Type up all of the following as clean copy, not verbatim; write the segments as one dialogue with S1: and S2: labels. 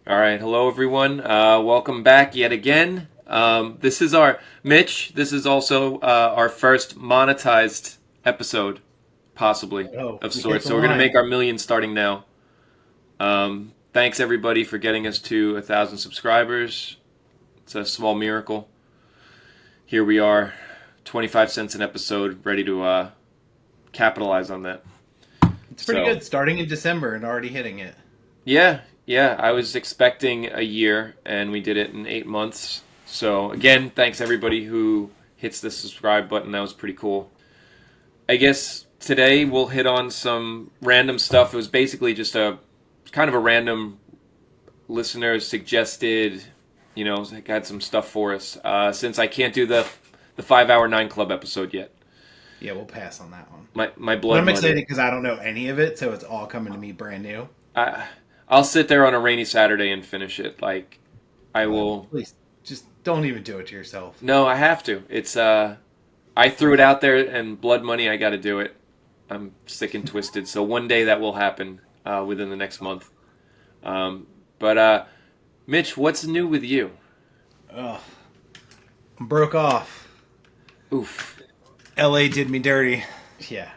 S1: All right, hello everyone. Welcome back yet again. This is our Mitch. This is also our first monetized episode, possibly
S2: Oh,
S1: of
S2: we hit
S1: sorts.
S2: the
S1: So we're gonna make
S2: line.
S1: our million starting now. Thanks everybody for getting us to 1,000 subscribers. It's a small miracle. Here we are, 25 cents an episode, ready to capitalize on that.
S2: It's pretty
S1: So
S2: good starting in December and already hitting it.
S1: yeah. I was expecting a year, and we did it in 8 months. So again, thanks everybody who hits the subscribe button. That was pretty cool. I guess today we'll hit on some random stuff. It was basically just a kind of a random listener suggested. Had some stuff for us. Since I can't do the 5 hour 9 club episode yet.
S2: Yeah, we'll pass on that one.
S1: My
S2: But
S1: blood
S2: I'm excited
S1: money.
S2: because I don't know any of it, so it's all coming to me brand new.
S1: I I'll sit there on a rainy Saturday and finish it. Like I will.
S2: Please, just don't even do it to yourself.
S1: No, I have to. It's I threw it out there and blood money. I got to do it. I'm sick and twisted. So one day that will happen within the next month. But Mitch, what's new with you?
S2: Ugh, broke off.
S1: Oof.
S2: LA did me dirty. Yeah.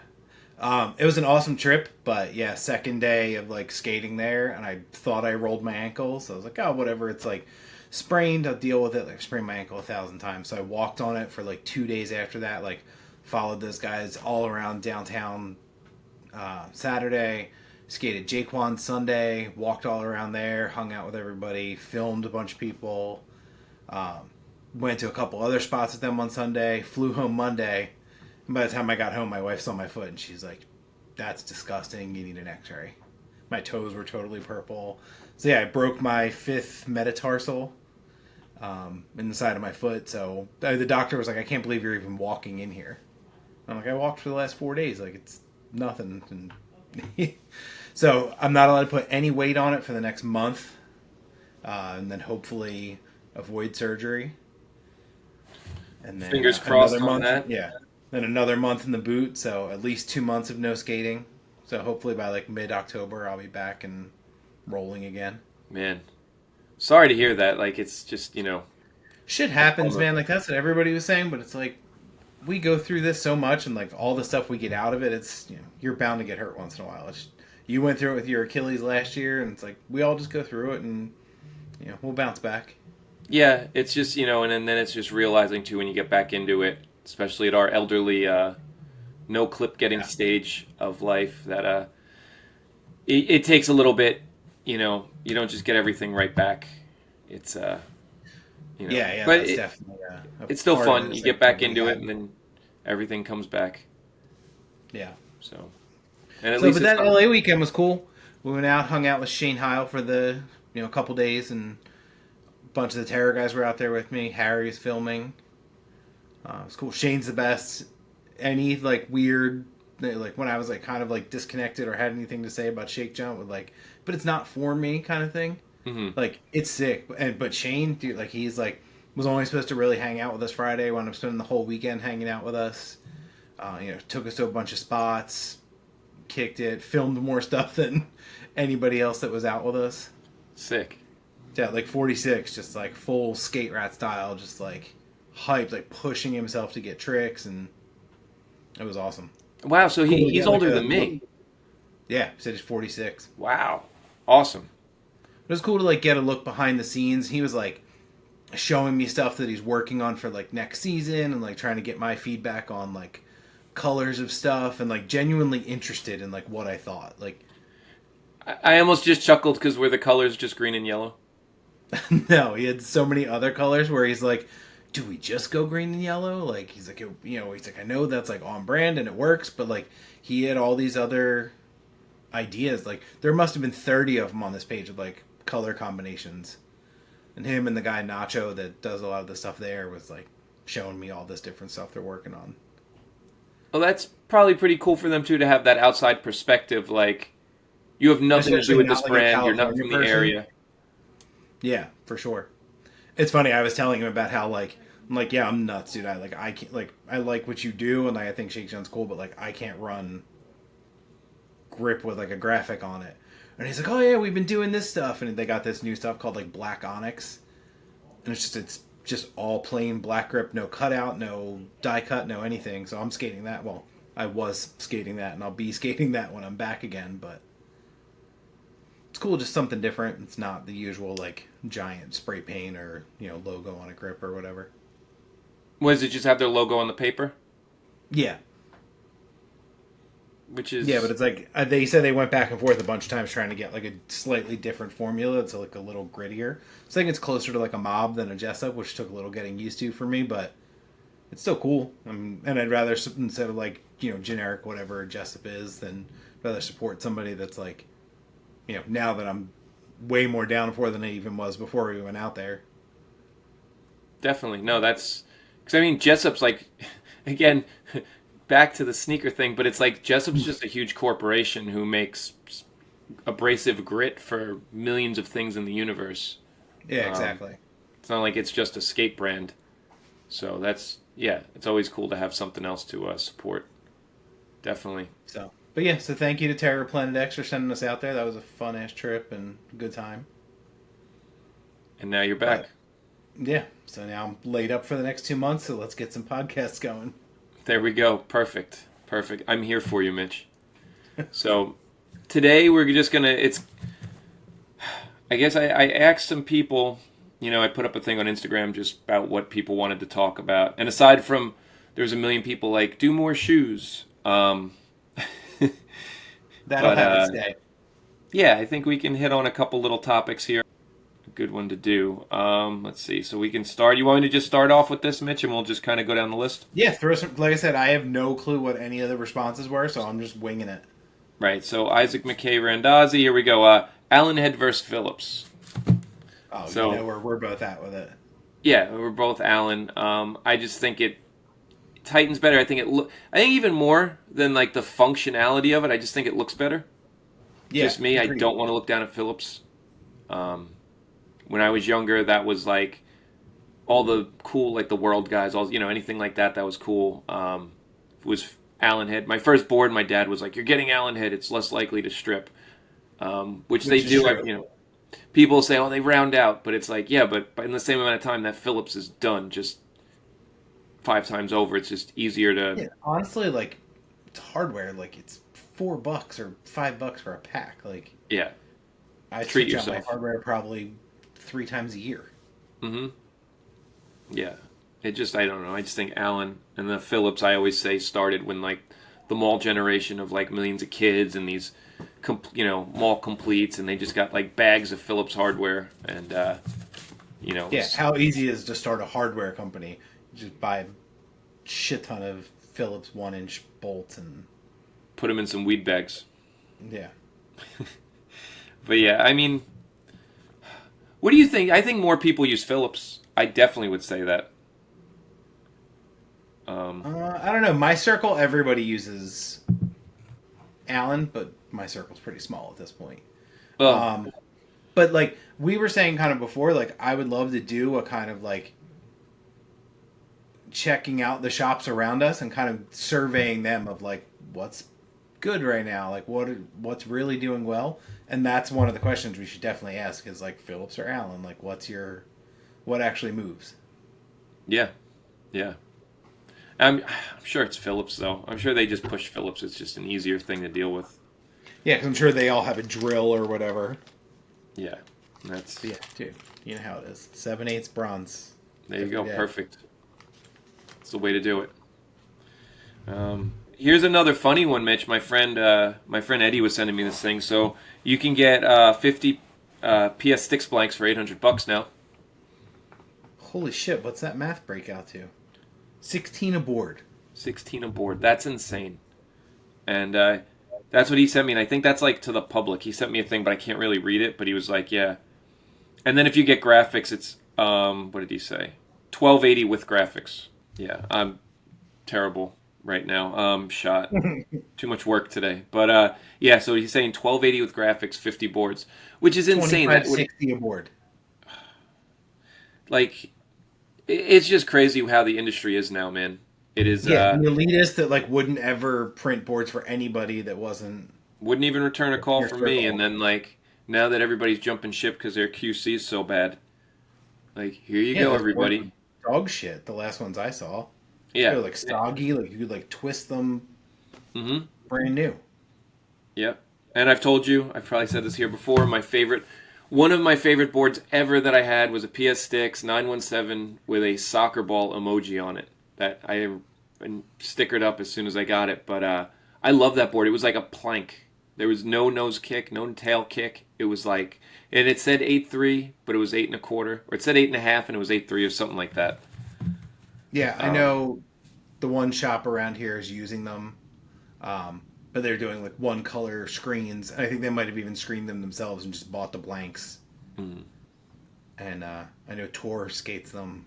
S2: It was an awesome trip, but yeah, second day of like skating there, and I thought I rolled my ankle, so I was like, oh, whatever. It's like sprained. I'll deal with it. Like sprained my ankle 1,000 times. So I walked on it for like 2 days after that. Like followed those guys all around downtown Saturday, skated Jaquan Sunday, walked all around there, hung out with everybody, filmed a bunch of people. Went to a couple other spots with them on Sunday. Flew home Monday. And by the time I got home, my wife saw my foot and she's like, "That's disgusting. You need an X-ray." My toes were totally purple. So yeah, I broke my fifth metatarsal in the side of my foot. So the doctor was like, "I can't believe you're even walking in here." I'm like, "I walked for the last 4 days. Like it's nothing." And so I'm not allowed to put any weight on it for the next month, and then hopefully avoid surgery. And then
S1: Fingers
S2: another
S1: crossed on
S2: month,
S1: that.
S2: yeah. Then another month in the boot, so at least 2 months of no skating. So hopefully by like mid October, I'll be back and rolling again.
S1: Man, sorry to hear that. Like it's just
S2: Shit
S1: a
S2: happens,
S1: bummer.
S2: man. Like that's what everybody was saying, but it's like we go through this so much, and like all the stuff we get out of it, it's you're bound to get hurt once in a while. You went through it with your Achilles last year, and it's like we all just go through it, and we'll bounce back.
S1: Yeah, it's just and then it's just realizing too when you get back into it, especially at our elderly, no clip getting
S2: Yeah,
S1: stage of life, that it takes a little bit. You don't just get everything right back. It's
S2: yeah,
S1: but
S2: that's definitely a
S1: it's still
S2: part of it.
S1: fun. You
S2: Is
S1: get
S2: like
S1: back into it,
S2: rehab.
S1: and then everything comes back.
S2: Yeah.
S1: So, and at
S2: So,
S1: least
S2: but
S1: it's
S2: that
S1: not.
S2: LA weekend was cool. We went out, hung out with Shane Heil for the couple days, and a bunch of the Terror guys were out there with me. Harry was filming. It was cool. Shane's the best. Any like weird, like when I was like kind of like disconnected or had anything to say about Shake Jump, with like, but it's not for me kind of thing.
S1: Hmm.
S2: Like it's sick, but Shane, dude, like he's like was only supposed to really hang out with us Friday. Wound up spending the whole weekend hanging out with us. Took us to a bunch of spots, kicked it, filmed more stuff than anybody else that was out with us.
S1: Sick.
S2: Yeah, like 46, just like full skate rat style, just like hyped, like pushing himself to get tricks, and it was awesome.
S1: Wow. So
S2: Cool to
S1: he's
S2: get like
S1: older
S2: a
S1: than
S2: look.
S1: me.
S2: Yeah, he said he's 46.
S1: Wow. Awesome.
S2: It was cool to like get a look behind the scenes. He was like showing me stuff that he's working on for like next season, and like trying to get my feedback on like colors of stuff, and like genuinely interested in like what I thought. Like
S1: I almost just chuckled because were the colors just green and yellow?
S2: no, he had so many other colors where he's like, "Do we just go green and yellow?" Like he's like, he's like, "I know that's like on brand and it works, but like he had all these other ideas. Like there must have been 30 of them on this page of like color combinations." And him and the guy Nacho that does a lot of the stuff there was like showing me all this different stuff they're working on.
S1: Well, that's probably pretty cool for them too to have that outside perspective. Like, you have nothing to do
S2: Especially
S1: with this
S2: not like a
S1: brand. You're not
S2: California
S1: from the
S2: person.
S1: area.
S2: Yeah, for sure. It's funny. I was telling him about how like I'm like, yeah, I'm nuts, dude. I can't like I like what you do, and like, I think Shake Shakedown's cool, but like I can't run grip with like a graphic on it. And he's like, "Oh yeah, we've been doing this stuff," and they got this new stuff called like Black Onyx, and it's just all plain black grip, no cutout, no die cut, no anything. So I'm skating that. Well, I was skating that, and I'll be skating that when I'm back again. But it's cool, just something different. It's not the usual like giant spray paint or logo on a grip or whatever.
S1: Was it just have their logo on the paper?
S2: Yeah,
S1: Which
S2: yeah,
S1: is
S2: but it's like they said they went back and forth a bunch of times trying to get like a slightly different formula. It's like a little grittier. So I think it's closer to like a Mob than a Jessup, which took a little getting used to for me, but it's still cool. And I'd rather instead of like generic whatever a Jessup is, than rather support somebody that's like now that I'm way more down for than I even was before we went out there.
S1: definitely no. That's because I mean Jessup's like again back to the sneaker thing, but it's like Jessup's just a huge corporation who makes abrasive grit for millions of things in the universe.
S2: Yeah,
S1: Um,
S2: exactly.
S1: it's not like it's just a skate brand. So that's yeah, it's always cool to have something else to support. Definitely.
S2: So, but yeah, so thank you to Terror Planet X for sending us out there. That was a fun ass trip and a good time.
S1: And now you're back.
S2: But yeah, so now I'm laid up for the next 2 months. So let's get some podcasts going.
S1: There we go. Perfect. Perfect. I'm here for you, Mitch. So today we're just gonna. It's. I guess I asked some people. I put up a thing on Instagram just about what people wanted to talk about, and aside from there's a million people like do more shoes.
S2: That'll
S1: But
S2: have its day.
S1: yeah, I think we can hit on a couple little topics here. A good one to do. Let's see. So we can start. You want me to just start off with this, Mitch, and we'll just kind of go down the list?
S2: Yeah, throw some. Like I said, I have no clue what any of the responses were, so I'm just winging it.
S1: Right. So Isaac McKay Randazzi. Here we go. Allen Head versus Phillips.
S2: Oh,
S1: So
S2: where we're both at with it.
S1: yeah, we're both Allen. I just think it Titans better. I think even more than like the functionality of it. I just think it looks better.
S2: Yeah,
S1: Just me. I
S2: agreed.
S1: don't want to look down at Phillips. Um, when I was younger, that was like all the cool, like the world guys, all anything like that. That was cool. Was Allen Head. My first board, my dad was like, "You're getting Allen Head. It's less likely to strip," which they
S2: Which is
S1: do.
S2: true.
S1: People say, "Oh, they round out," but it's like, yeah, but in the same amount of time, that Phillips is done just 5 times over. It's just easier to
S2: Yeah, honestly, like it's hardware. Like it's $4 or $5 for a pack. Like
S1: yeah
S2: I
S1: treat
S2: switch out my
S1: yourself.
S2: hardware probably 3 times a year.
S1: Hmm. Yeah, I don't know. I just think Allen and the Phillips. I always say started when like the mall generation of like millions of kids and these, mall completes, and they just got like bags of Phillips hardware and
S2: Yeah, how easy is it to start a hardware company? You just buy a shit ton of Phillips 1-inch bolts and
S1: put them in some weed bags.
S2: yeah.
S1: But yeah, I mean, what do you think? I think more people use Phillips. I definitely would say that. Um,
S2: I don't know. My circle, everybody uses Allen, but my circle's pretty small at this point.
S1: well,
S2: Um, but like we were saying kind of before, like I would love to do a kind of like checking out the shops around us and kind of surveying them of like what's good right now, like what's really doing well, and that's one of the questions we should definitely ask is like Phillips or Allen, like what actually moves.
S1: yeah, yeah. I'm sure it's Phillips though. I'm sure they just push Phillips. It's just an easier thing to deal with.
S2: Yeah, because I'm sure they all have a drill or whatever.
S1: Yeah, that's
S2: But yeah, dude, you know how it is. 7/8 bronze.
S1: there you
S2: Every
S1: go.
S2: day.
S1: Perfect. It's the way to do it. Here's another funny one, Mitch. My friend Eddie was sending me this thing. So you can get 50 PS Sticks blanks for $800 now.
S2: Holy shit! What's that math break out to? 16 a board.
S1: 16 aboard. That's insane. And that's what he sent me. And I think that's like to the public. He sent me a thing, but I can't really read it. But he was like, yeah. And then if you get graphics, it's what did he say? 1280 with graphics. Yeah, I'm terrible right now. Shot. Too much work today. But yeah, so he's saying 1280 with graphics, 50 boards, which is insane.
S2: 25,
S1: That would
S2: 60 a board.
S1: like it's just crazy how the industry is now, man. It is
S2: Yeah, the elitist that like wouldn't ever print boards for anybody that wasn't.
S1: Wouldn't even return a call
S2: Your
S1: from me,
S2: circle.
S1: and then like now that everybody's jumping ship because their QC is so bad, like here you
S2: Yeah,
S1: go,
S2: those boards were
S1: everybody.
S2: dog shit. The last ones I saw, they
S1: Yeah.
S2: were like soggy. Like you could like twist them
S1: Mm-hmm.
S2: brand new.
S1: Yep. And I've told you, I've probably said this here before. One of my favorite boards ever that I had was a PS Sticks 917 with a soccer ball emoji on it that I stickered up as soon as I got it. But I love that board. It was like a plank. There was no nose kick, no tail kick. It was like, and it said 8.3, but it was 8.25, or it said 8.5, and it was 8.3 or something like that.
S2: Yeah, I
S1: Um,
S2: know the one shop around here is using them, but they're doing like one color screens. I think they might have even screened them themselves and just bought the blanks.
S1: mm,
S2: And I know Tor skates them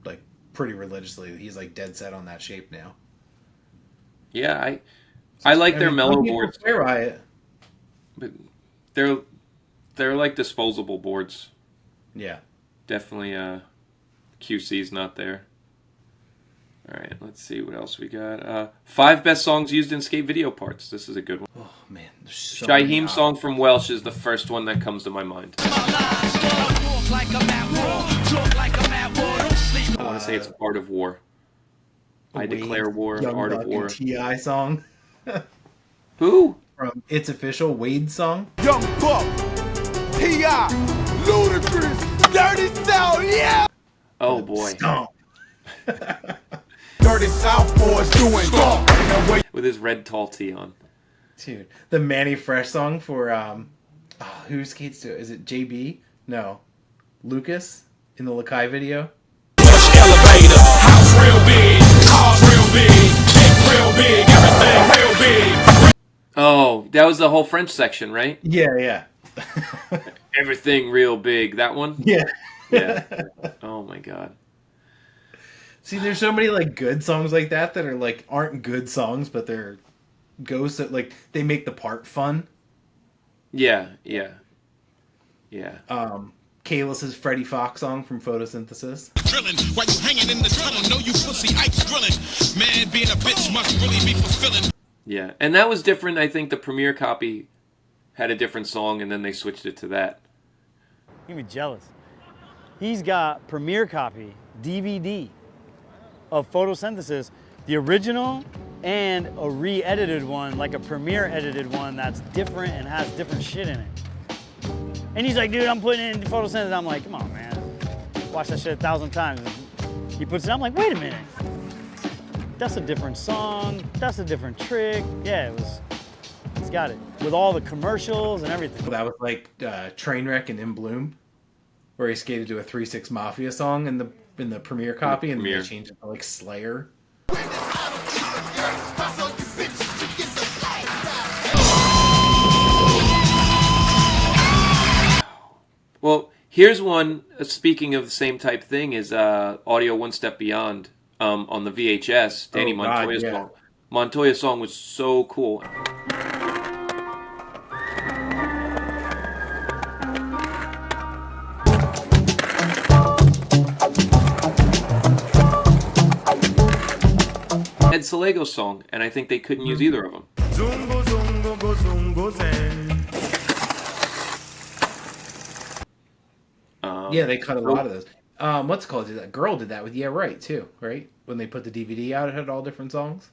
S2: like pretty religiously. He's like dead set on that shape now.
S1: yeah, I like
S2: I
S1: their
S2: mean, some
S1: mellow
S2: people
S1: boards,
S2: swear by it.
S1: but they're they're like disposable boards.
S2: Yeah.
S1: Definitely QC's not there. All right, let's see what else we got. 5 best songs used in skate video parts. This is a good one.
S2: Oh man, there's so many
S1: Shaheem song from Welsh is the first one that comes to my mind. I want to say it's Art of War. I declare war,
S2: Young
S1: Art of
S2: Buck
S1: War.
S2: and Ti song
S1: Who?
S2: from It's Official. Wade song.
S3: Young Buck, T.I., Ludacris, Dirty South, yeah!
S1: Oh boy,
S2: Stomp.
S3: Dirty South boys doing stomp.
S1: with his red tall tee on.
S2: Dude, the Manny Fresh song for who skates to it? Is it JB? No, Lucas in the Lakai video.
S3: Elevator, house real big, cars real big, dick real big, everything real big.
S1: Oh, that was the whole French section, right?
S2: Yeah.
S1: Everything real big. That one?
S2: Yeah.
S1: Yeah. Oh my god.
S2: See, there's so many like good songs like that are like aren't good songs, but they're ghosts that like they make the part fun.
S1: Yeah.
S2: Kalis's Freddie Fox song from Photosynthesis.
S4: Drilling while you hanging in the tunnel. Know you pussy Ike's drilling. Man, being a bitch must really be fulfilling.
S1: Yeah. And that was different. I think the premiere copy had a different song, and then they switched it to that.
S5: You're gonna be jealous. He's got premiere copy, DVD of Photosynthesis, the original and a re-edited one, like a premiere edited one that's different and has different shit in it. And he's like, dude, I'm putting it in Photosynthesis. I'm like, come on, man. Watch that shit 1,000 times. He puts it, I'm like, wait a minute. That's a different song. That's a different trick. Yeah, he's got it. With all the commercials and everything.
S2: That was like Trainwreck and In Bloom, where he skated to a 3-6 Mafia song in the premiere copy, and then
S1: premiere.
S2: they changed it to like Slayer.
S1: Well, here's one. Speaking of the same type thing, is Audio One Step Beyond on the VHS. Danny
S2: Oh, God,
S1: Montoya's
S2: yeah.
S1: song. Montoya's song was so cool. Ed Salego's song, and I think they couldn't use either of them.
S3: Zungo, zungo, go, zungo, zen.
S2: Yeah, they cut a lot of those. What's it called? That girl did that with Yeah Right too, right? When they put the DVD out, it had all different songs.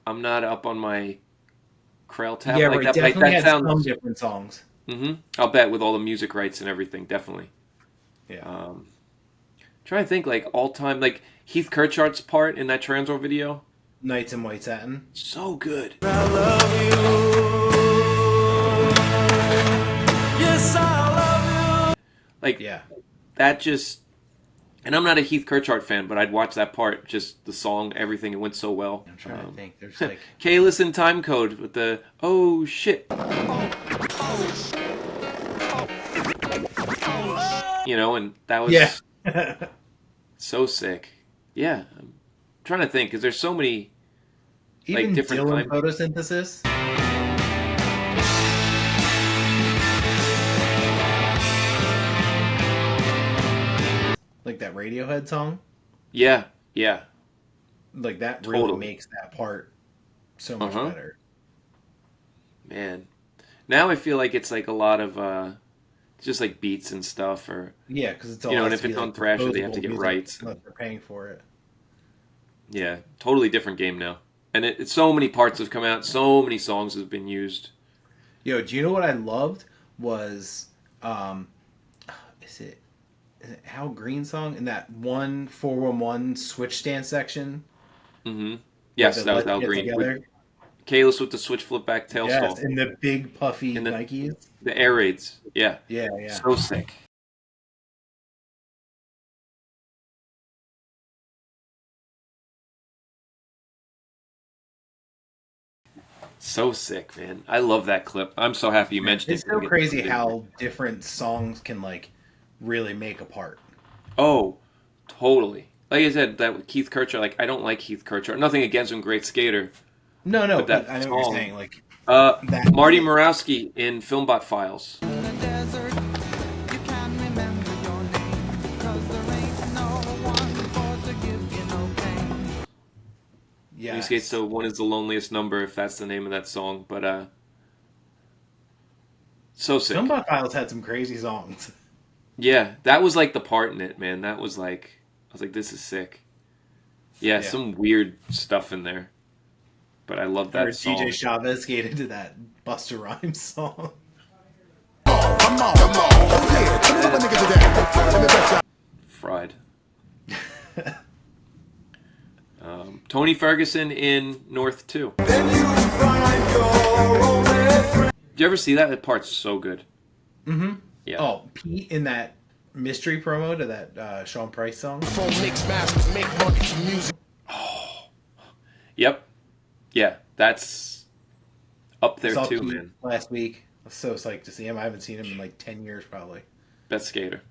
S1: I'm not up on my Krell tab
S2: Yeah
S1: like
S2: Right
S1: that, but
S2: definitely
S1: that
S2: had some
S1: sounds.
S2: different songs.
S1: I'll bet with all the music rights and everything, definitely.
S2: Yeah.
S1: Trying to think, like all time, like Heath Kirchard's part in that Transworld video,
S2: Nights in White Satin.
S1: so good.
S3: I love you. Yes, I love you.
S1: Like
S2: Yeah.
S1: that just, and I'm not a Heath Kirchard fan, but I'd watch that part, just the song, everything. It went so well.
S2: I'm trying to think. There's like
S1: Kalis and Time Code with the oh shit. You know, and that was
S2: yeah.
S1: so sick. Yeah, I'm trying to think because there's so many.
S2: Even
S1: different
S2: Dylan
S1: time-
S2: Photosynthesis. Like that Radiohead song.
S1: Yeah.
S2: Like that
S1: Totally.
S2: really makes that part so much
S1: Uh-huh.
S2: better.
S1: Man, now I feel like it's like a lot of just like beats and stuff, or
S2: Yeah, because it's all
S1: you know, and
S2: has
S1: if
S2: to be
S1: it's
S2: like
S1: on Thrasher, they have to
S2: disposable
S1: get
S2: music
S1: rights.
S2: unless they're paying for it.
S1: Yeah, totally different game now. And it's so many parts have come out, so many songs have been used.
S2: Yo, do you know what I loved was um is it Hal Green song in that one 411 switch stand section
S1: Hmm.
S2: where
S1: Yes,
S2: the
S1: that was
S2: Let's
S1: Al
S2: Get
S1: Green with
S2: Together?
S1: Kalis with the switch flip back tail
S2: Yes,
S1: stall
S2: and the big puffy
S1: and
S2: Nikes.
S1: the air raids. Yeah,
S2: Yeah, yeah.
S1: so sick. So sick, man. I love that clip. I'm so happy you mentioned
S2: It's
S1: it.
S2: so
S1: We'll get to
S2: crazy
S1: put it in here.
S2: how different songs can like really make a part.
S1: Oh, totally. Like I said, that with Keith Kirchner, like I don't like Keith Kirchner. Nothing against him, great skater.
S2: No, no,
S1: But
S2: but
S1: that
S2: I know what you're
S1: song,
S2: saying. Like that
S1: Marty
S2: hit.
S1: Morawski in Filmbot Files. He skates
S2: Yes.
S1: to "One Is the Loneliest Number," if that's the name of that song. But so sick.
S2: Stonebot Files had some crazy songs.
S1: Yeah, that was like the part in it, man. That was like I was like, this is sick. Yeah,
S2: Yeah.
S1: some weird stuff in there, but I love
S2: Or
S1: that
S2: DJ
S1: song.
S2: Chavez skated to that Busta Rhymes song.
S3: Come on, come on. Yeah, tell me what niggas is that. Let me bet y'all.
S1: Fried. Tony Ferguson in North 2.
S3: Then you find your romance.
S1: Did you ever see that? That part's so good.
S2: Mm-hmm.
S1: Yeah.
S2: Oh, Pete in that mystery promo to that Sean Price song.
S3: Phone mix masters make money from music.
S1: Yep. Yeah, that's up there
S2: Saw
S1: too,
S2: Pete
S1: man.
S2: last week. I was so psyched to see him. I haven't seen him in like 10 years probably.
S1: Best skater.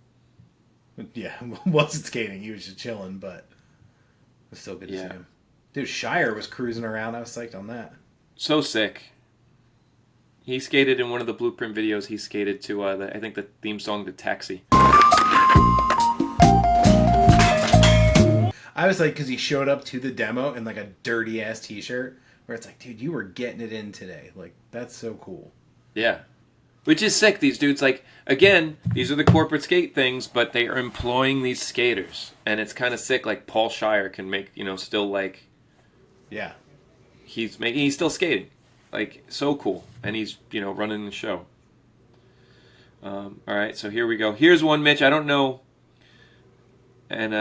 S2: Yeah, wasn't skating. He was just chilling, but it was still good to see
S1: Yeah.
S2: him. Dude, Shire was cruising around. I was psyched on that.
S1: So sick. He skated in one of the Blueprint videos. He skated to I think the theme song to Taxi.
S2: I was like, because he showed up to the demo in like a dirty ass t-shirt, where it's like, dude, you were getting it in today. Like, that's so cool.
S1: Yeah. Which is sick. These dudes, like, again, these are the corporate skate things, but they are employing these skaters. And it's kind of sick. Like, Paul Shire can make, still, like,
S2: Yeah.
S1: he's still skating. Like, so cool. And he's, running the show. All right, so here we go. Here's one, Mitch. I don't know. And,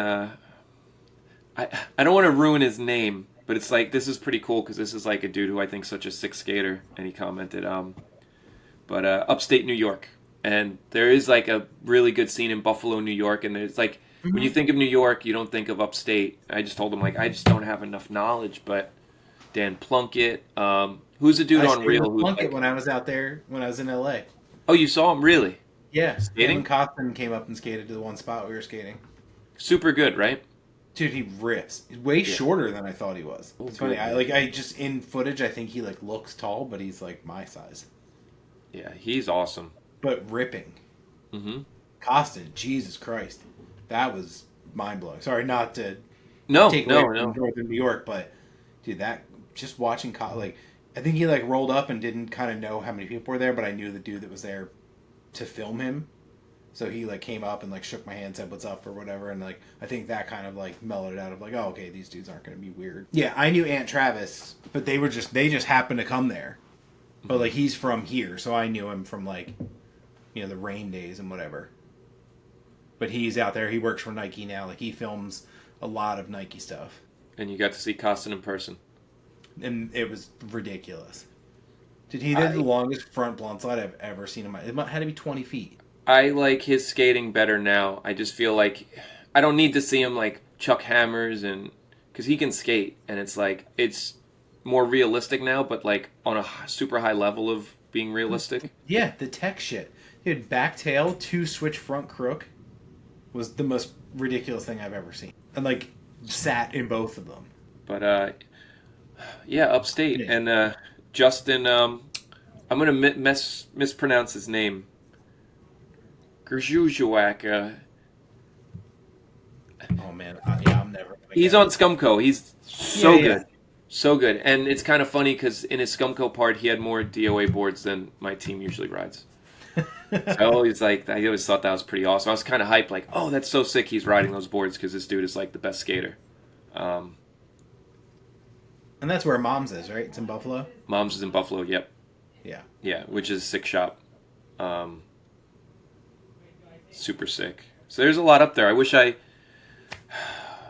S1: I don't want to ruin his name, but it's like, this is pretty cool because this is like a dude who I think is such a sick skater. And he commented, but Upstate New York. And there is like a really good scene in Buffalo, New York. And there's like, when you think of New York, you don't think of upstate. I just told him, like, I just don't have enough knowledge. But Dan Plunkett, who's a dude
S2: I
S1: on
S2: stayed
S1: Real?
S2: with
S1: Who,
S2: Plunkett
S1: like,
S2: when I was out there, when I was in LA.
S1: oh, you saw him, really?
S2: Yeah.
S1: Skating?
S2: Him and Costin came up and skated to the one spot we were skating.
S1: Super good, right?
S2: Dude, he rips. He's way shorter than I thought he was.
S1: Oh,
S2: It's funny.
S1: good.
S2: I just in footage, I think he like looks tall, but he's like my size.
S1: Yeah, he's awesome.
S2: But ripping.
S1: Mm-hmm.
S2: Costin, Jesus Christ, that was mind blowing. Sorry, not to
S1: No,
S2: take away from
S1: no.
S2: Northern New York, but dude, that just watching like I think he like rolled up and didn't kind of know how many people were there, but I knew the dude that was there to film him. So he like came up and like shook my hand, said what's up or whatever, and like I think that kind of like mellowed it out of like, oh okay, these dudes aren't gonna be weird. Yeah, I knew Aunt Travis, but they just happened to come there. But like he's from here, so I knew him from like the rain days and whatever. But he's out there, he works for Nike now, like he films a lot of Nike stuff.
S1: And you got to see Costin in person.
S2: And it was ridiculous. Dude, he did the longest front blunt slide I've ever seen in my it had to be 20 feet.
S1: I like his skating better now. I just feel like I don't need to see him like chuck hammers and because he can skate and it's like it's more realistic now, but like on a super high level of being realistic.
S2: Yeah, the tech shit. Dude, back tail, 2 switch front crook was the most ridiculous thing I've ever seen. And like sat in both of them.
S1: But yeah, upstate
S2: Yeah.
S1: and Justin. I'm gonna mispronounce his name. Grzujuak.
S2: Oh man, yeah, I'm never. Gonna
S1: He's
S2: get
S1: on
S2: it.
S1: Scumco. He's so
S2: Yeah, yeah.
S1: good, So good. And it's kind of funny because in his Scumco part, he had more DOA boards than my team usually rides. So I always thought that was pretty awesome. I was kind of hyped, like, oh, that's so sick he's riding those boards because this dude is like the best skater.
S2: And that's where Mom's is, right? It's in Buffalo?
S1: Mom's is in Buffalo, yep.
S2: Yeah.
S1: Yeah, which is a sick shop. Super sick. So there's a lot up there. I wish I...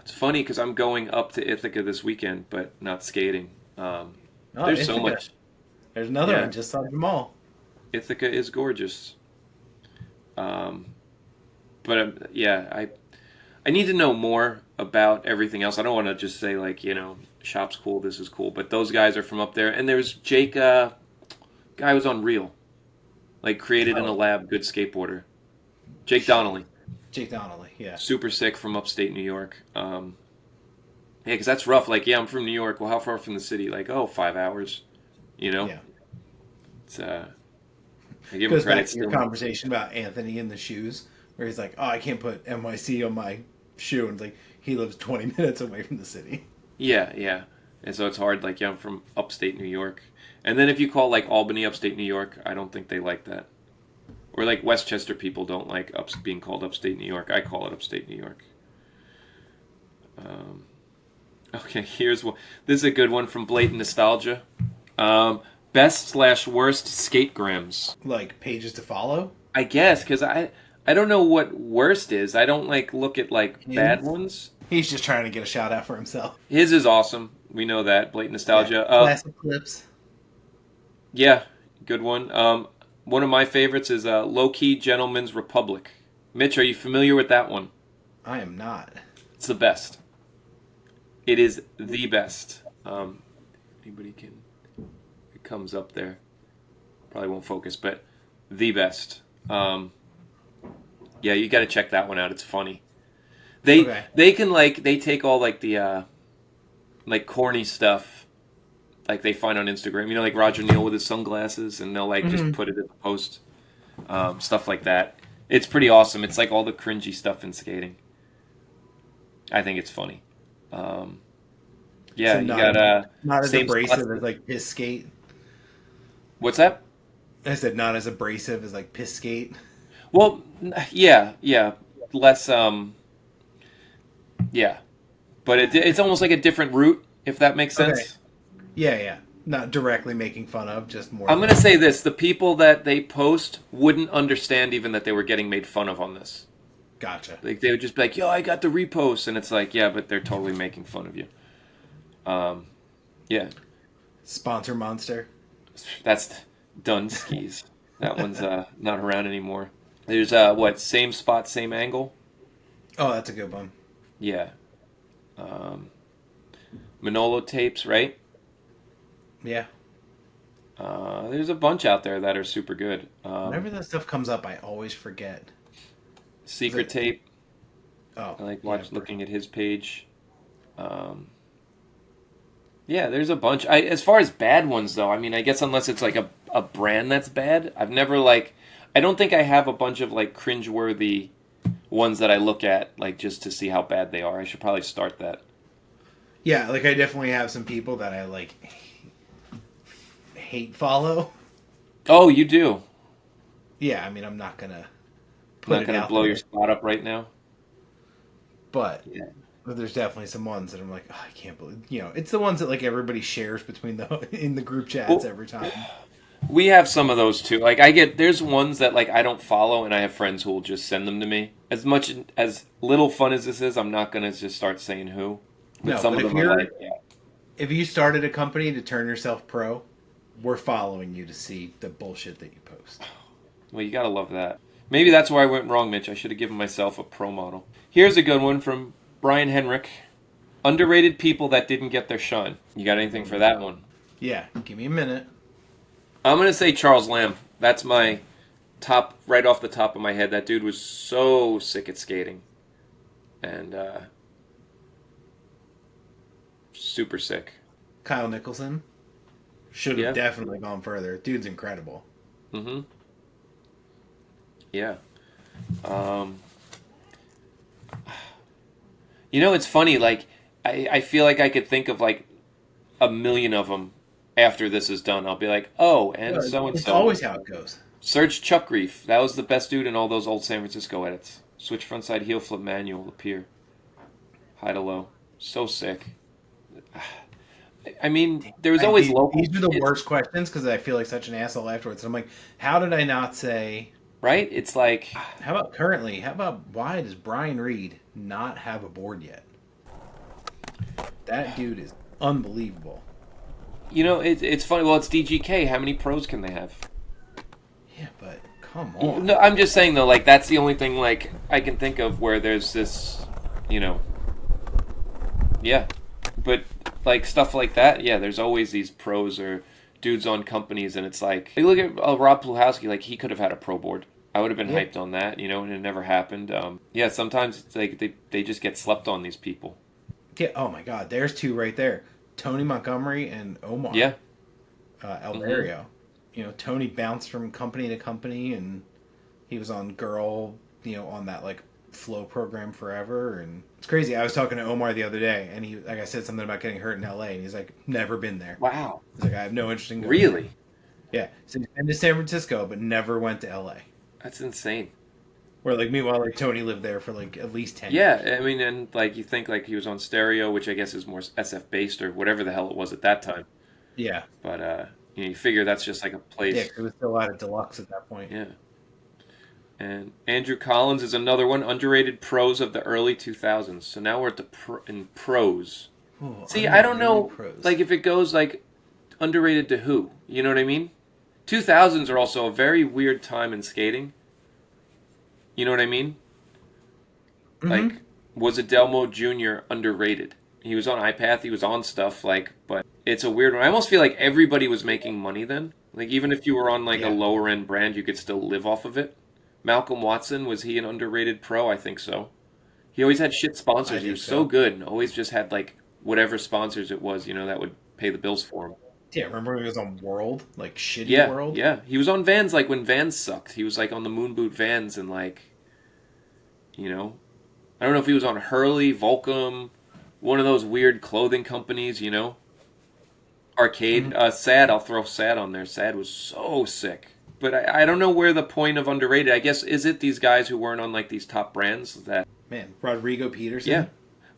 S1: It's funny because I'm going up to Ithaca this weekend, but not skating. There's so
S2: Ithaca.
S1: much.
S2: There's another
S1: Yeah.
S2: one just on the mall.
S1: Ithaca is gorgeous. Yeah, I need to know more about everything else. I don't want to just say like, shop's cool, this is cool, but those guys are from up there. And there's Jake, guy who was on Reel, like created in a lab, good skateboarder. Jake Donnelly,
S2: Jake Donnelly, yeah.
S1: super sick from upstate New York. Yeah, because that's rough. Like, yeah, I'm from New York. Well, how far from the city? Like, 5 hours.
S2: Yeah.
S1: It's I give him
S2: Goes back
S1: credit
S2: to your
S1: still.
S2: conversation about Anthony and the shoes, where he's like, "Oh, I can't put NYC on my shoe," and it's like he lives 20 minutes away from the city.
S1: Yeah, yeah. And so it's hard. Like, yeah, I'm from upstate New York. And then if you call like Albany upstate New York, I don't think they like that. Or like Westchester people don't like being called upstate New York. I call it upstate New York. Okay, here's one. This is a good one from Blatant Nostalgia. Best/worst skategrams.
S2: Like pages to follow.
S1: I guess, because I don't know what worst is. I don't like look at like bad ones.
S2: He's just trying to get a shout out for himself.
S1: His is awesome. We know that. Blatant Nostalgia.
S2: Classic clips.
S1: Yeah, good one. One of my favorites is Low Key Gentleman's Republic. Mitch, are you familiar with that one?
S2: I am not.
S1: It's the best. It is the best. Anybody can... It comes up there. Probably won't focus, but the best. Yeah, you got to check that one out. It's funny. They can they take all like the like corny stuff like they find on Instagram. Like Roger Neal with his sunglasses, and they'll just put it in the post. Stuff like that. It's pretty awesome. It's like all the cringy stuff in skating. I think it's funny. Yeah,
S2: So
S1: you got
S2: not as
S1: same
S2: abrasive
S1: spots.
S2: as like piss skate.
S1: What's that?
S2: I said not as abrasive as like piss skate.
S1: Well, yeah, less. Yeah, but it's almost like a different route, if that makes sense.
S2: Okay. Yeah. Not directly making fun of, just more.
S1: I'm gonna say this: the people that they post wouldn't understand even that they were getting made fun of on this.
S2: Gotcha.
S1: Like they would just be like, "Yo, I got the repost," and it's like, "Yeah, but they're totally making fun of you." Yeah,
S2: Sponsor Monster.
S1: that's done skis. That one's not around anymore. There's same spot, same angle.
S2: Oh, that's a good one.
S1: Yeah. Manolo tapes, right?
S2: Yeah.
S1: There's a bunch out there that are super good.
S2: Whenever that stuff comes up, I always forget.
S1: Secret tape.
S2: Oh,
S1: I like looking at his page. Yeah, there's a bunch. As far as bad ones, though, I mean, I guess unless it's like a brand that's bad, I've never I don't think I have a bunch of like cringeworthy ones that I look at like just to see how bad they are. I should probably start that.
S2: Yeah, like I definitely have some people that I like hate follow.
S1: Oh, you do?
S2: Yeah, I mean, I'm not gonna
S1: Not gonna blow your spot up right now.
S2: But
S1: Yeah.
S2: but there's definitely some ones that I'm like, oh, I can't believe. It's the ones that like everybody shares between in the group chats every time.
S1: We have some of those too. Like there's ones that like I don't follow, and I have friends who will just send them to me. As much as little fun as this is, I'm not gonna just start saying who. But some of them are like, yeah.
S2: If you started a company to turn yourself pro, we're following you to see the bullshit that you post.
S1: Well, you gotta love that. Maybe that's where I went wrong, Mitch. I should have given myself a pro model. Here's a good one from Brian Henrik. Underrated people that didn't get their shine. You got anything for that one?
S2: Yeah, give me a minute.
S1: I'm gonna say Charles Lamb. That's my top, right off the top of my head. That dude was so sick at skating, and super sick.
S2: Kyle Nicholson should have
S1: Yeah.
S2: definitely gone further. Dude's incredible.
S1: Mm-hmm. Yeah. It's funny. Like, I feel like I could think of like a million of them after this is done. I'll be like, oh, and so and
S2: It's
S1: so.
S2: always how it goes.
S1: Search Chuck Reef. That was the best dude in all those old San Francisco edits. Switch frontside heel flip manual appear. High to low. So sick. I mean, there was always local.
S2: These are the
S1: kids,
S2: worst questions because I feel like such an asshole afterwards. And I'm like, how did I not say?
S1: right? It's like,
S2: How about currently? How about why does Brian Reed not have a board yet? That dude is unbelievable.
S1: you know, it's funny. Well, it's DGK. How many pros can they have?
S2: Yeah, but come on.
S1: No, I'm just saying though. Like that's the only thing like I can think of where there's this, you know. Yeah, but like stuff like that. Yeah, there's always these pros or dudes on companies, and it's like look at Rob Pluhowski. Like he could have had a pro board. I would have been hyped on that, you know, and it never happened. Yeah, sometimes it's like they just get slept on, these people.
S2: Yeah. Oh my God. There's two right there. Tony Montgomery and Omar.
S1: Yeah,
S2: Alvario. You know, Tony bounced from company to company, and he was on Girl. You know, on that like flow program forever, and it's crazy. I was talking to Omar the other day, and he, like I said, something about getting hurt in L.A., and he's like, never been there.
S1: wow,
S2: He's like, I have no interest in going.
S1: really?
S2: Yeah. So he's been to San Francisco, but never went to L.A.
S1: That's insane.
S2: Where like meanwhile, like Tony lived there for like at least 10 years.
S1: Yeah, I mean, and like you think like he was on stereo, which I guess is more SF based or whatever the hell it was at that time.
S2: Yeah.
S1: But you know, you figure that's just like a place.
S2: Yeah, 'cause it was still out of deluxe at that point.
S1: Yeah. And Andrew Collins is another one, underrated pros of the early 2000s. So now we're at the in pros.
S2: Ooh,
S1: See, I don't know,
S2: underrated pros.
S1: like if it goes like underrated to who? You know what I mean? 2000s are also a very weird time in skating. You know what I mean? Like, was Adelmo Jr. underrated? He was on iPath, he was on stuff, like, but it's a weird one. I almost feel like everybody was making money then. Like, even if you were on, like, a lower end brand, you could still live off of it. Malcolm Watson, was he an underrated pro? I think so. He always had shit sponsors. He was so good and always just had, like, whatever sponsors it was, you know, that would pay the bills for him.
S2: Yeah, remember when he was on World? Like, shitty World?
S1: Yeah. He was on Vans, like, when Vans sucked. He was, like, on the Moon Boot Vans and, like, you know. I don't know if he was on Hurley, Volcom, one of those weird clothing companies, you know. Arcade. Sad, I'll throw Sad on there. Sad was so sick. But I don't know where the point of underrated, I guess, is it these guys who weren't on, like, these top brands that...
S2: Man, Rodrigo Peterson?
S1: Yeah.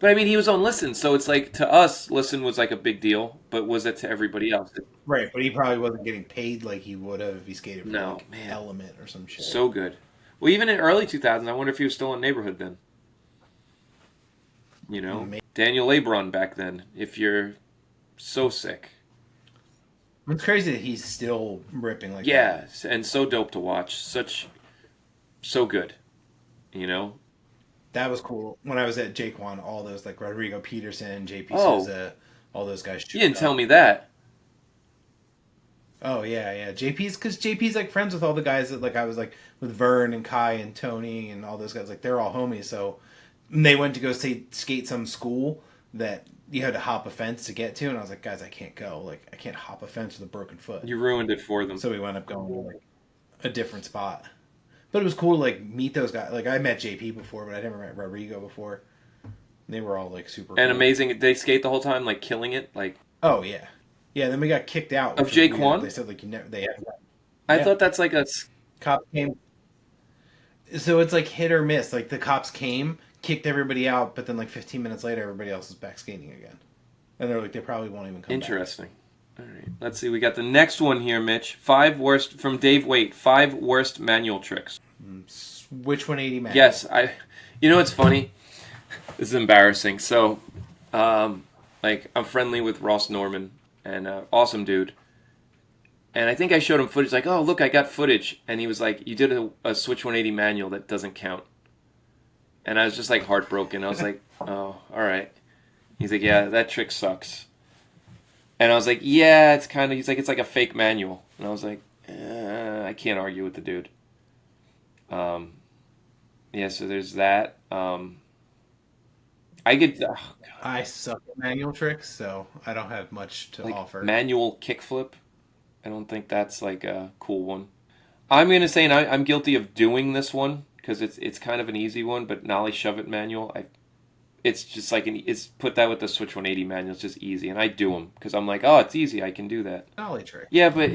S1: But, I mean, he was on Listen, so it's like, to us, Listen was, like, a big deal, but was it to everybody else?
S2: Right, but he probably wasn't getting paid like he would have if he skated for
S1: No,
S2: like
S1: man.
S2: Element or some shit.
S1: So good. Well, even in early 2000s, I wonder if he was still in Neighborhood then. You know?
S2: Maybe.
S1: Daniel Lebron back then, if you're so sick.
S2: It's crazy that he's still ripping like that.
S1: Yeah, and so dope to watch. So good. You know?
S2: That was cool. When I was at Jaquan, all those like Rodrigo Peterson, JP
S1: Oh.
S2: Souza, all those guys.
S1: You didn't tell me that.
S2: Oh yeah. because JP's like friends with all the guys that like I was like with Vern and Kai and Tony and all those guys. Like they're all homies. So and they went to go skate some school that you had to hop a fence to get to, and I was like, guys, I can't go. Like I can't hop a fence with a broken foot.
S1: You ruined it for them.
S2: So we wound up going to like a different spot. But it was cool to like meet those guys. Like I met JP before, but I never met Rodrigo before. They were all like super
S1: And
S2: cool.
S1: amazing. They skate the whole time, like killing it. Like
S2: Oh yeah, yeah. Then we got kicked out
S1: Of
S2: which was weird.
S1: Jaquan?
S2: They said like you never. They had
S1: I
S2: Yeah.
S1: thought that's like a.
S2: cops came. So it's like hit or miss. Like the cops came, kicked everybody out, but then like 15 minutes later, everybody else is back skating again. And they're like, they probably won't even come
S1: Interesting. All right. Let's see. We got the next one here, Mitch. 5 worst from Dave Waite. 5 worst manual tricks.
S2: back. Which 180 man?
S1: Yes, You know what's funny? This is embarrassing. So, like I'm friendly with Ross Norman, and awesome dude. And I think I showed him footage. Like, oh look, I got footage. And he was like, you did a Switch 180 manual that doesn't count. And I was just like heartbroken. I was like, oh, all right. He's like, yeah, that trick sucks. And I was like, yeah, it's kind of. He's like, it's like a fake manual. And I was like, I can't argue with the dude. Yeah, so there's that. I get
S2: I suck at manual tricks, so I don't have much to
S1: like
S2: offer.
S1: manual kickflip. I don't think that's like a cool one. I'm gonna say, and I'm guilty of doing this one because it's kind of an easy one, but nollie shove it manual. it's just like it's put that with the Switch 180 manual. It's just easy, and I do them because I'm like, oh, it's easy. I can do that.
S2: Dolly trick.
S1: Yeah, but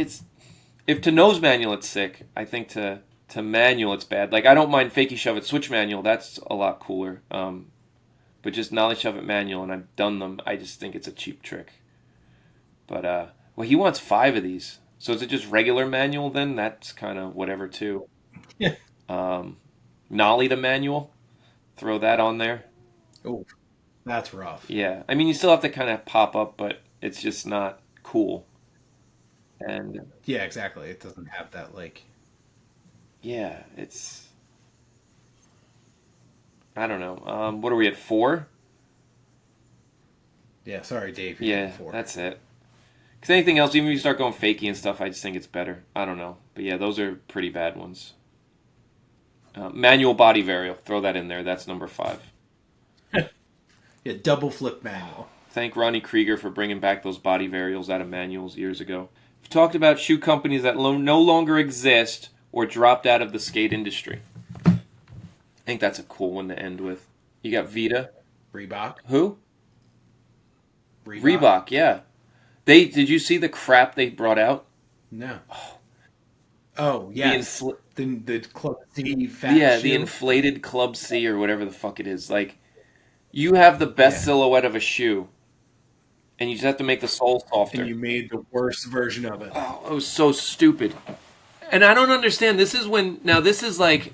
S1: if to nose manual it's sick. I think to manual it's bad. Like I don't mind fakie shove it Switch manual. That's a lot cooler. But just nollie shove it manual, and I've done them. I just think it's a cheap trick. But well, he wants 5 of these. So is it just regular manual then? That's kind of whatever too.
S2: Yeah.
S1: Nollie to manual. Throw that on there.
S2: Oh, that's rough.
S1: Yeah, I mean you still have to kind of pop up, but it's just not cool. And
S2: Yeah, exactly. It doesn't have that like.
S1: yeah, it's I don't know. What are we at 4?
S2: Yeah, sorry, Dave. You're
S1: Yeah,
S2: getting 4.
S1: that's it. Because anything else, even if you start going fakey and stuff, I just think it's better. I don't know, but yeah, those are pretty bad ones. Manual body varial, throw that in there. That's number 5.
S2: Yeah, double flip manual.
S1: Thank Ronnie Krieger for bringing back those body varials out of manuals years ago. We've talked about shoe companies that no longer exist or dropped out of the skate industry. I think that's a cool one to end with. You got Vita.
S2: Reebok.
S1: Who? Reebok, yeah. Did you see the crap they brought out?
S2: No. Oh, yes. The Club C fat shoe.
S1: The inflated Club C or whatever the fuck it is. Like, you have the best silhouette of a shoe, and you just have to make the sole softer.
S2: And you made the worst version of it.
S1: Oh, it was so stupid. And I don't understand. This is like,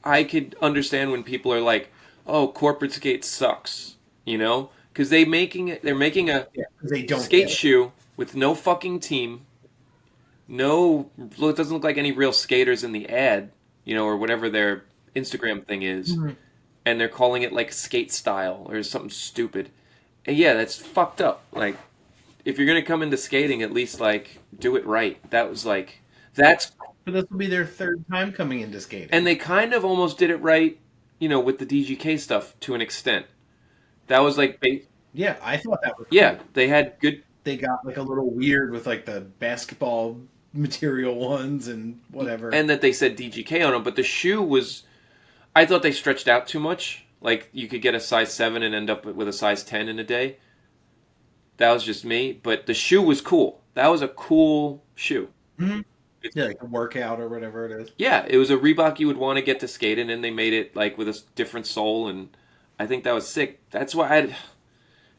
S1: I could understand when people are like, oh, corporate skate sucks, you know? Because they're making a
S2: they don't
S1: skate shoe with no fucking team. No, it doesn't look like any real skaters in the ad, you know, or whatever their Instagram thing is. Mm-hmm. And they're calling it like skate style or something stupid. And yeah, that's fucked up. Like, if you're going to come into skating, at least like do it right. That was like, that's.
S2: But this will be their 3rd time coming into skating.
S1: And they kind of almost did it right, you know, with the DGK stuff to an extent. That was like.
S2: Yeah, I thought that was cool.
S1: Yeah, they had good.
S2: They got like a little weird with like the basketball material ones and whatever.
S1: And that they said DGK on them, but the shoe was. I thought they stretched out too much. Like, you could get a size 7 and end up with a size 10 in a day. That was just me. But the shoe was cool. That was a cool shoe.
S2: Mm-hmm. Yeah, like a workout or whatever it is.
S1: Yeah, it was a Reebok you would want to get to skate in, and they made it, like, with a different sole, and I think that was sick. That's why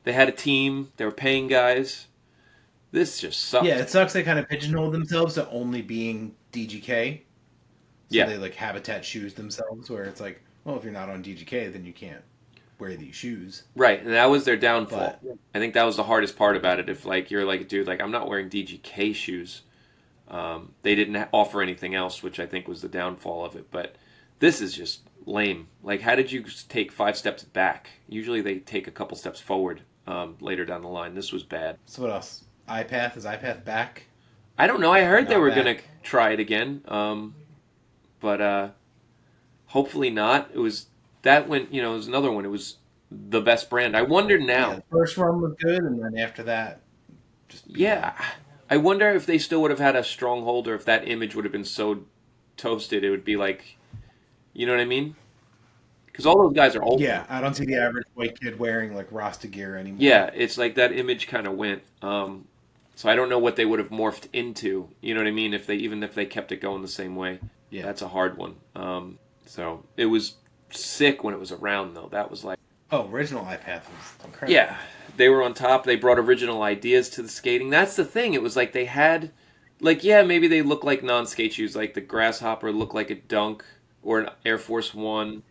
S1: they had a team. They were paying guys. This just sucks.
S2: Yeah, it sucks they kind of pigeonholed themselves to only being DGK. So they like habitat shoes themselves, where it's like, well, if you're not on DGK, then you can't wear these shoes.
S1: Right, and that was their downfall. I think that was the hardest part about it. If like you're like, dude, like I'm not wearing DGK shoes. They didn't offer anything else, which I think was the downfall of it. But this is just lame. Like, how did you take 5 steps back? Usually they take a couple steps forward later down the line. This was bad.
S2: So what else? iPath? Is iPath back?
S1: I don't know. I heard they were going to try it again. But hopefully not. It was that one, you know, it was another one. It was the best brand. I wonder now.
S2: Yeah, the first one was good, and then after that, just
S1: I wonder if they still would have had a stronghold, or if that image would have been so toasted, it would be like, you know what I mean? Because all those guys are old.
S2: Yeah, I don't see the average white kid wearing like Rasta gear anymore.
S1: Yeah, it's like that image kind of went. So I don't know what they would have morphed into. You know what I mean? If they kept it going the same way. Yeah, that's a hard one. So it was sick when it was around, though. That was like...
S2: Oh, original iPath was incredible.
S1: Yeah, they were on top. They brought original ideas to the skating. That's the thing. It was like they had... Like, yeah, maybe they look like non-skate shoes. Like the Grasshopper looked like a Dunk or an Air Force One.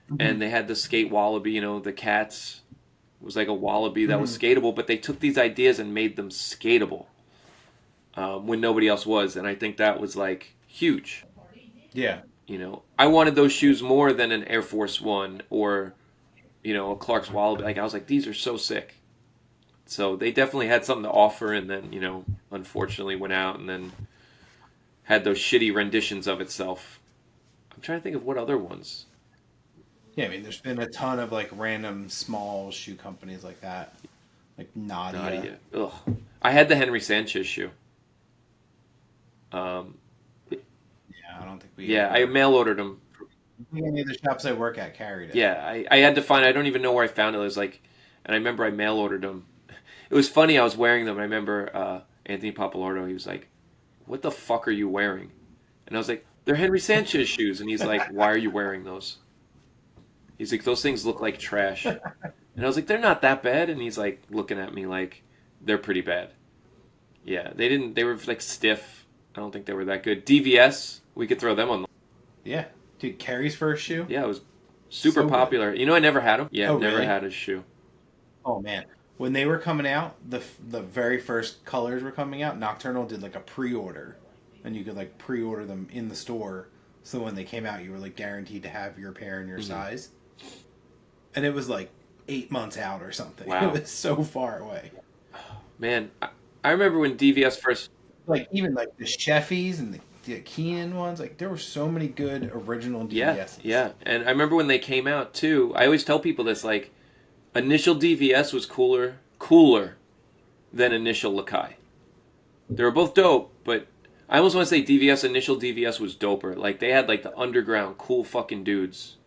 S1: Mm-hmm. And they had the skate wallaby, you know, the Cats. It was like a wallaby that was skatable. But they took these ideas and made them skatable when nobody else was. And I think that was, like, huge.
S2: Yeah.
S1: You know, I wanted those shoes more than an Air Force One or, you know, a Clark's Wallaby. Like, I was like, these are so sick. So they definitely had something to offer, and then, you know, unfortunately went out and then had those shitty renditions of itself. I'm trying to think of what other ones.
S2: Yeah, I mean, there's been a ton of, like, random small shoe companies like that. Like Nadia.
S1: Ugh. I had the Henry Sanchez shoe.
S2: I don't think we...
S1: Yeah, I mail ordered them
S2: Any of the shops I work at carried it.
S1: Yeah, I had to find. I don't even know where I found it. It was like, and I remember I mail ordered them. It was funny. I was wearing them. I remember Anthony Pappalardo. He was like, "What the fuck are you wearing?" And I was like, "They're Henry Sanchez shoes." And he's like, "Why are you wearing those?" He's like, "Those things look like trash." And I was like, "They're not that bad." And he's like, looking at me like, "They're pretty bad." Yeah, they didn't. They were like stiff. I don't think they were that good. DVS, we could throw them on.
S2: Yeah. Dude, Carrie's first shoe?
S1: Yeah, it was super
S2: So good.
S1: popular. You know, I never had them. Yeah,
S2: Oh,
S1: never
S2: really?
S1: had a shoe.
S2: Oh, man. When they were coming out, the very first colors were coming out, Nocturnal did like a pre-order. And you could like pre-order them in the store. So when they came out, you were like guaranteed to have your pair in your size. And it was like 8 months out or something.
S1: Wow.
S2: It was so far away.
S1: Man, I remember when DVS first.
S2: Like even like the Sheffys and the Keenan ones, like there were so many good original
S1: Yeah,
S2: DVSs.
S1: yeah. And I remember when they came out too. I always tell people this, like, initial DVS was cooler than initial Lakai. They were both dope, but I almost want to say initial DVS was doper. Like they had like the underground cool fucking dudes,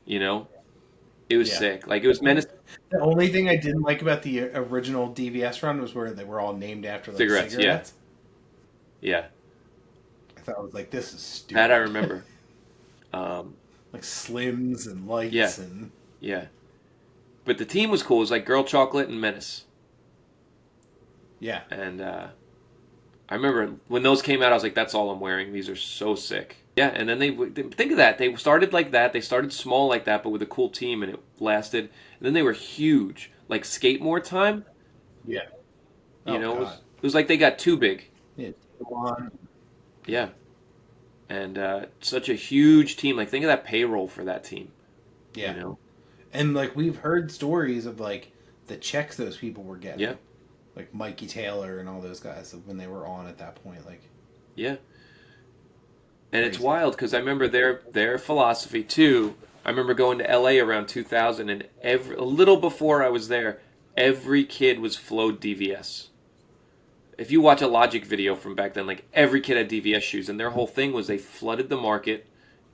S1: you know? It was
S2: Yeah.
S1: sick. Like it was menace.
S2: The only thing I didn't like about the original DVS run was where they were all named after like
S1: Cigarettes, yeah.
S2: I thought I was like, this is stupid.
S1: That I remember.
S2: Like Slims and Lights
S1: Yeah.
S2: and
S1: Yeah. But the team was cool. It was like Girl Chocolate and Menace.
S2: yeah.
S1: And I remember when those came out, I was like, that's all I'm wearing. These are so sick. Yeah, and then they think of that. They started like that. They started small like that, but with a cool team, and it lasted. And then they were huge. Like Skate More Time,
S2: Yeah.
S1: you know, it was like they got too big.
S2: Yeah. One.
S1: Yeah. And such a huge team. Like, think of that payroll for that team.
S2: Yeah.
S1: You know?
S2: And like we've heard stories of like the checks those people were getting.
S1: Yeah.
S2: Like Mikey Taylor and all those guys when they were on at that point. Like
S1: Yeah. And it's
S2: Crazy.
S1: wild because I remember their philosophy too. I remember going to LA around 2000, and a little before I was there, every kid was flowed DVS. If you watch a Logic video from back then, like every kid had DVS shoes, and their whole thing was they flooded the market.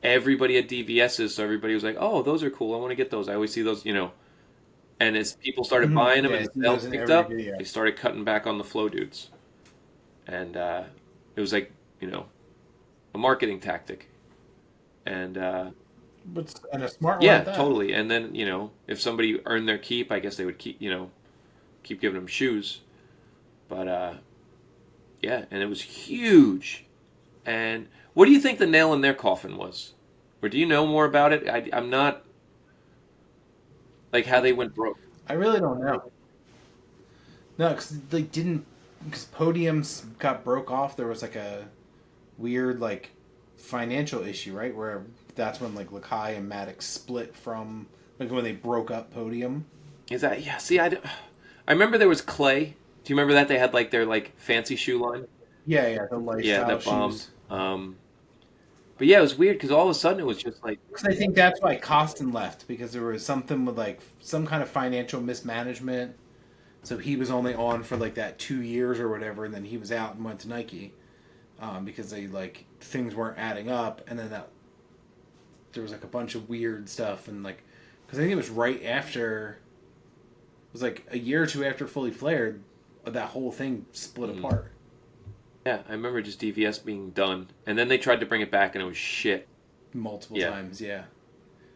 S1: Everybody had DVSs, so everybody was like, "Oh, those are cool. I want to get those. I always see those," you know. And as people started buying them
S2: Yeah,
S1: and
S2: I see
S1: the sales
S2: those in
S1: picked
S2: every
S1: up,
S2: video.
S1: they started cutting back on the flow dudes. And it was like, you know, a marketing tactic. And
S2: but and a smart one
S1: yeah,
S2: at that.
S1: totally. And then, you know, if somebody earned their keep, I guess they would keep, you know, keep giving them shoes. But yeah, and it was huge. And what do you think the nail in their coffin was? Or do you know more about it? I'm not, like, how they went broke.
S2: I really don't know. No, because they didn't. Because Podiums got broke off. There was like a weird like financial issue, right? Where that's when like Lakai and Maddox split from like when they broke up Podium.
S1: Is that, yeah, see, I remember there was Clay. Do you remember that? They had, like, their, like, fancy shoe line?
S2: Yeah, yeah, the lifestyle
S1: Yeah, that
S2: shoes.
S1: bombed. But yeah, it was weird because all of a sudden it was just like,
S2: Because I think that's why Costin left because there was something with like some kind of financial mismanagement. So he was only on for like that 2 years or whatever, and then he was out and went to Nike because they like things weren't adding up, and then that there was like a bunch of weird stuff and like because I think it was right after it was like a year or two after Fully Flared, that whole thing split apart
S1: yeah, I remember just DVS being done. And then they tried to bring it back and it was shit.
S2: multiple
S1: Yeah.
S2: times. Yeah.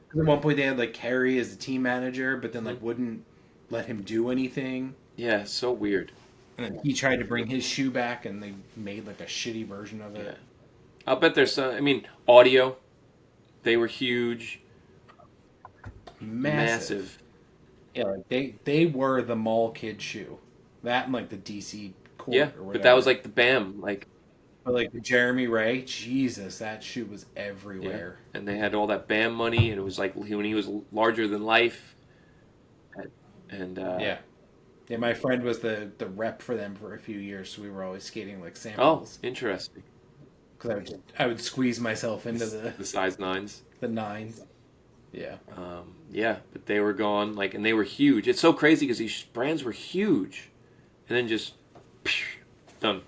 S2: 'Cause at one point they had like Kerry as the team manager, but then like wouldn't let him do anything.
S1: Yeah, so weird.
S2: And then he tried to bring his shoe back, and they made like a shitty version of
S1: Yeah.
S2: it.
S1: I'll bet there's some, I mean, audio, they were huge. Massive.
S2: Yeah, like they were the mall kid shoe. That and like the DC court
S1: Yeah,
S2: or whatever.
S1: but that was like the BAM, like,
S2: But like the Jeremy Ray, Jesus, that shoe was
S1: yeah.
S2: everywhere.
S1: And they had all that BAM money, and it was like when he was larger than life. And
S2: Yeah. Yeah, my friend was the rep for them for a few years, so we were always skating like
S1: oh,
S2: samples.
S1: interesting.
S2: Because I would squeeze myself into
S1: The size 9s.
S2: the nines. Yeah.
S1: Yeah, but they were gone, like, and they were huge. It's so crazy because these brands were huge, and then just done.